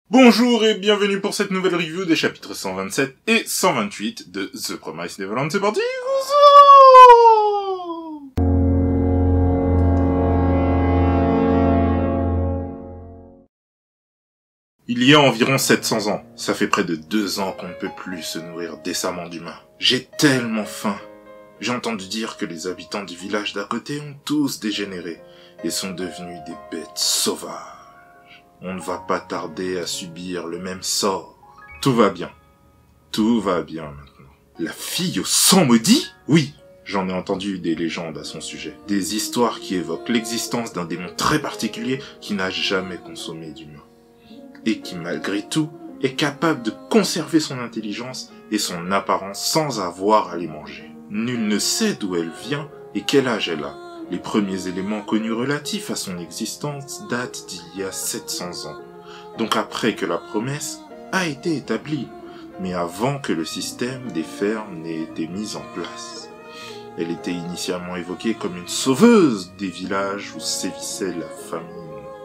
Bonjour et bienvenue pour cette nouvelle review des chapitres 127 et 128 de The Promised Neverland. C'est parti! Il y a environ 700 ans, ça fait près de 2 ans qu'on ne peut plus se nourrir décemment d'humains. J'ai tellement faim. J'ai entendu dire que les habitants du village d'à côté ont tous dégénéré et sont devenus des bêtes sauvages. On ne va pas tarder à subir le même sort. Tout va bien. Tout va bien maintenant. La fille au sang maudit? Oui, j'en ai entendu des légendes à son sujet. Des histoires qui évoquent l'existence d'un démon très particulier qui n'a jamais consommé d'humain. Et qui malgré tout est capable de conserver son intelligence et son apparence sans avoir à les manger. Nul ne sait d'où elle vient et quel âge elle a. Les premiers éléments connus relatifs à son existence datent d'il y a 700 ans, donc après que la promesse a été établie, mais avant que le système des fermes n'ait été mis en place. Elle était initialement évoquée comme une sauveuse des villages où sévissait la famine.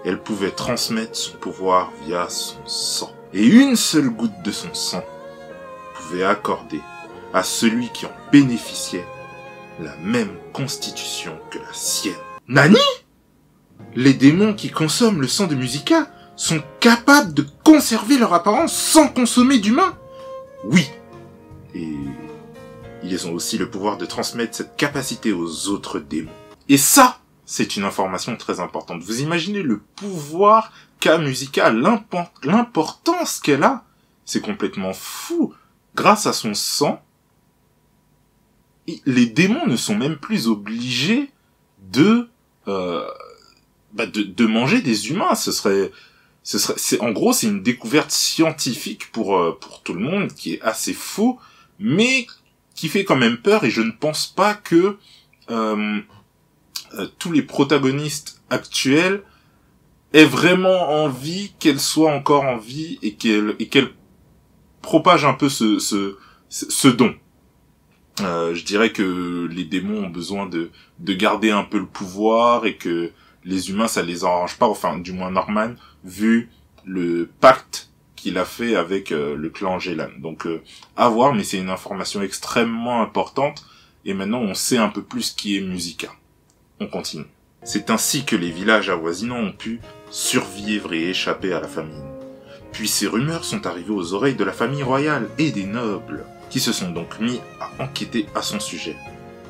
Elle pouvait transmettre son pouvoir via son sang, et une seule goutte de son sang pouvait accorder à celui qui en bénéficiait la même constitution que la sienne. Nani? Les démons qui consomment le sang de Musica sont capables de conserver leur apparence sans consommer d'humains? Oui. Et ils ont aussi le pouvoir de transmettre cette capacité aux autres démons. Et ça, c'est une information très importante. Vous imaginez le pouvoir qu'a Musica, l'importance qu'elle a? C'est complètement fou. Grâce à son sang, les démons ne sont même plus obligés de manger des humains. En gros, c'est une découverte scientifique pour tout le monde qui est assez faux, mais qui fait quand même peur. Et je ne pense pas que tous les protagonistes actuels aient vraiment envie qu'elle soit encore en vie et qu'elle propage un peu ce don. Je dirais que les démons ont besoin de garder un peu le pouvoir et que les humains ça les arrange pas, enfin du moins Norman, vu le pacte qu'il a fait avec le clan Gélan. Donc à voir, mais c'est une information extrêmement importante et maintenant on sait un peu plus qui est Musica. On continue. C'est ainsi que les villages avoisinants ont pu survivre et échapper à la famine. Puis ces rumeurs sont arrivées aux oreilles de la famille royale et des nobles, qui se sont donc mis à enquêter à son sujet.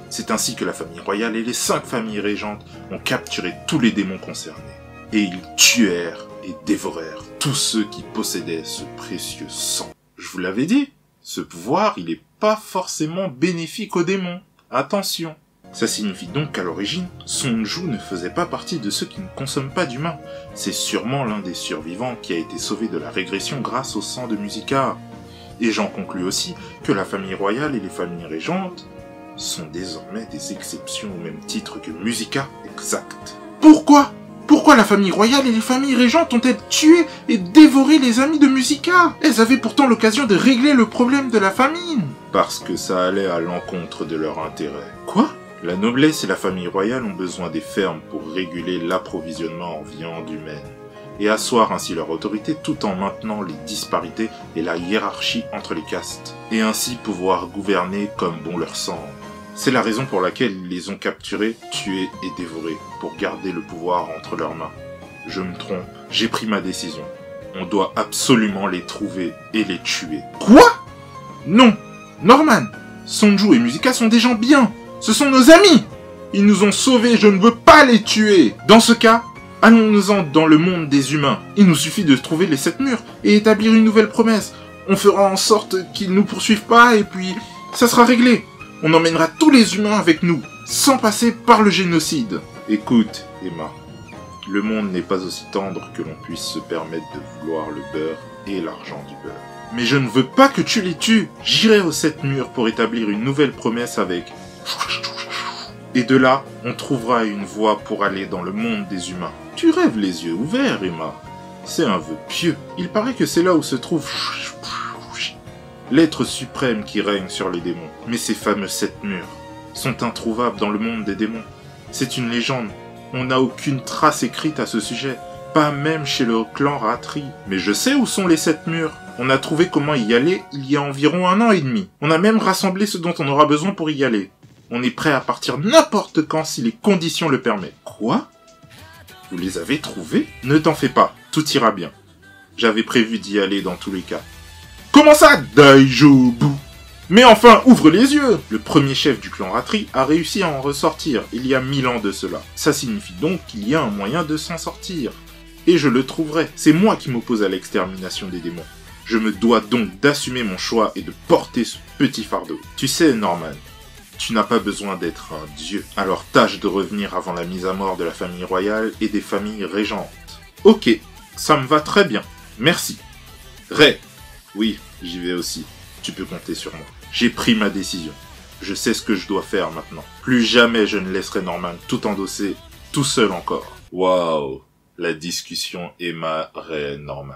C'est ainsi que la famille royale et les 5 familles régentes ont capturé tous les démons concernés. Et ils tuèrent et dévorèrent tous ceux qui possédaient ce précieux sang. Je vous l'avais dit, ce pouvoir, il est pas forcément bénéfique aux démons. Attention. Ça signifie donc qu'à l'origine, Sonju ne faisait pas partie de ceux qui ne consomment pas d'humains. C'est sûrement l'un des survivants qui a été sauvé de la régression grâce au sang de Musica. Et j'en conclus aussi que la famille royale et les familles régentes sont désormais des exceptions au même titre que Musica. Exact. Pourquoi la famille royale et les familles régentes ont-elles tué et dévoré les amis de Musica? Elles avaient pourtant l'occasion de régler le problème de la famine. Parce que ça allait à l'encontre de leur intérêt. Quoi? La noblesse et la famille royale ont besoin des fermes pour réguler l'approvisionnement en viande humaine et asseoir ainsi leur autorité tout en maintenant les disparités et la hiérarchie entre les castes, et ainsi pouvoir gouverner comme bon leur semble. C'est la raison pour laquelle ils les ont capturés, tués et dévorés, pour garder le pouvoir entre leurs mains. Je me trompe, j'ai pris ma décision. On doit absolument les trouver et les tuer. Quoi? Non! Norman! Sonju et Musica sont des gens bien! Ce sont nos amis! Ils nous ont sauvés, je ne veux pas les tuer! Dans ce cas, allons-nous-en dans le monde des humains. Il nous suffit de trouver les 7 murs et établir une nouvelle promesse. On fera en sorte qu'ils nous poursuivent pas et puis ça sera réglé. On emmènera tous les humains avec nous, sans passer par le génocide. Écoute, Emma, le monde n'est pas aussi tendre que l'on puisse se permettre de vouloir le beurre et l'argent du beurre. Mais je ne veux pas que tu les tues. J'irai aux 7 murs pour établir une nouvelle promesse avec... Et de là, on trouvera une voie pour aller dans le monde des humains. Tu rêves les yeux ouverts, Emma. C'est un vœu pieux. Il paraît que c'est là où se trouve l'être suprême qui règne sur les démons. Mais ces fameux 7 murs sont introuvables dans le monde des démons. C'est une légende. On n'a aucune trace écrite à ce sujet. Pas même chez le clan Ratri. Mais je sais où sont les 7 murs. On a trouvé comment y aller il y a environ 1 an et demi. On a même rassemblé ce dont on aura besoin pour y aller. On est prêt à partir n'importe quand si les conditions le permettent. Quoi? Vous les avez trouvés? Ne t'en fais pas, tout ira bien. J'avais prévu d'y aller dans tous les cas. Comment ça, Daijobu? Mais enfin, ouvre les yeux! Le premier chef du clan Ratri a réussi à en ressortir il y a 1000 ans de cela. Ça signifie donc qu'il y a un moyen de s'en sortir. Et je le trouverai. C'est moi qui m'oppose à l'extermination des démons. Je me dois donc d'assumer mon choix et de porter ce petit fardeau. Tu sais, Norman, tu n'as pas besoin d'être un dieu. Alors tâche de revenir avant la mise à mort de la famille royale et des familles régentes. Ok, ça me va très bien. Merci. Ray. Oui, j'y vais aussi. Tu peux compter sur moi. J'ai pris ma décision. Je sais ce que je dois faire maintenant. Plus jamais je ne laisserai Norman tout endosser, tout seul encore. Waouh, la discussion Emma, Ray, Norman.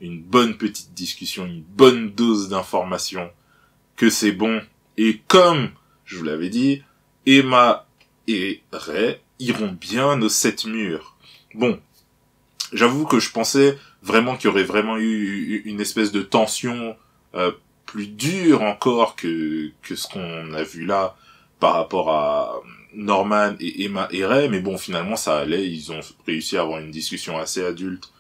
Une bonne petite discussion, une bonne dose d'informations. Que c'est bon. Et comme je vous l'avais dit, Emma et Ray iront bien aux 7 murs. Bon, j'avoue que je pensais vraiment qu'il y aurait vraiment eu une espèce de tension plus dure encore que ce qu'on a vu là par rapport à Norman et Emma et Ray, mais bon, finalement ça allait, ils ont réussi à avoir une discussion assez adulte,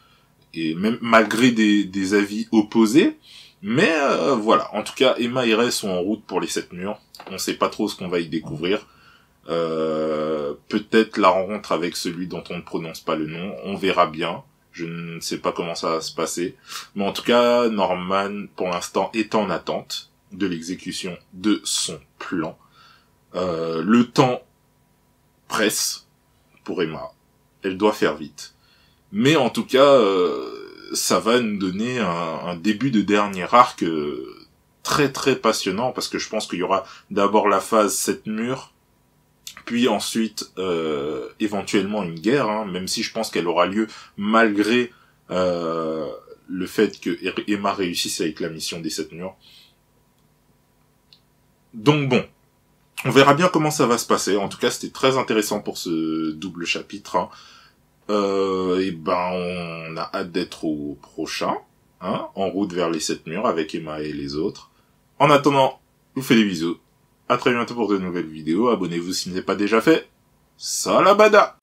et même malgré des avis opposés, mais voilà, en tout cas Emma et Ray sont en route pour les 7 murs, on sait pas trop ce qu'on va y découvrir, peut-être la rencontre avec celui dont on ne prononce pas le nom, on verra bien. Je ne sais pas comment ça va se passer. Mais en tout cas, Norman, pour l'instant, est en attente de l'exécution de son plan. Le temps presse pour Emma. Elle doit faire vite. Mais en tout cas, ça va nous donner un début de dernier arc très très passionnant. Parce que je pense qu'il y aura d'abord la phase 7 murs. Puis ensuite, éventuellement une guerre, hein, même si je pense qu'elle aura lieu malgré le fait que Emma réussisse avec la mission des 7 murs. Donc bon, on verra bien comment ça va se passer. En tout cas, c'était très intéressant pour ce double chapitre. Hein. Et ben, on a hâte d'être au prochain, hein, en route vers les 7 murs avec Emma et les autres. En attendant, je vous fais des bisous. À très bientôt pour de nouvelles vidéos. Abonnez-vous si ce n'est pas déjà fait. Salabada!